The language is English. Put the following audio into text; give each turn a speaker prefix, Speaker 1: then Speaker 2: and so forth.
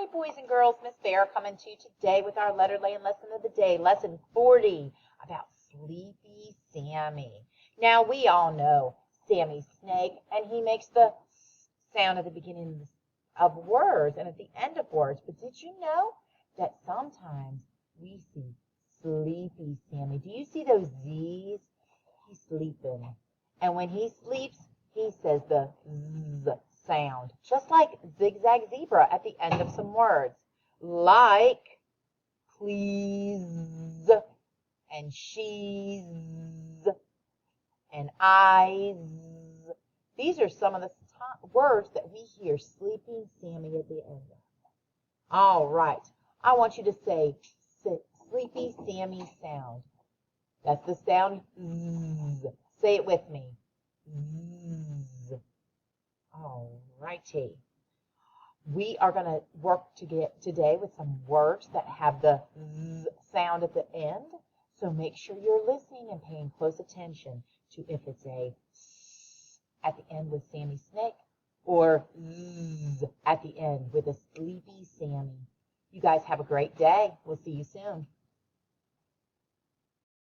Speaker 1: Hey boys and girls, Miss Bear coming to you today with our letter laying lesson of the day, lesson 40, about Sleepy Sammy. Now we all know Sammy's snake, and he makes the sound at the beginning of words and at the end of words. But did you know that sometimes we see Sleepy Sammy? Do you see those Z's? He's sleeping. And when he sleeps, he says the Z sound, just like zigzag zebra at the end of some words, like please and she's and eyes. These are some of the words that we hear Sleeping Sammy at the end of. All right, I want you to say Sleepy Sammy sound. That's the sound Z. Say it with me. Z. All righty. We are going to work today with some words that have the Z sound at the end. So make sure you're listening and paying close attention to if it's a S at the end with Sammy Snake or Z at the end with a Sleepy Sammy. You guys have a great day. We'll see you soon.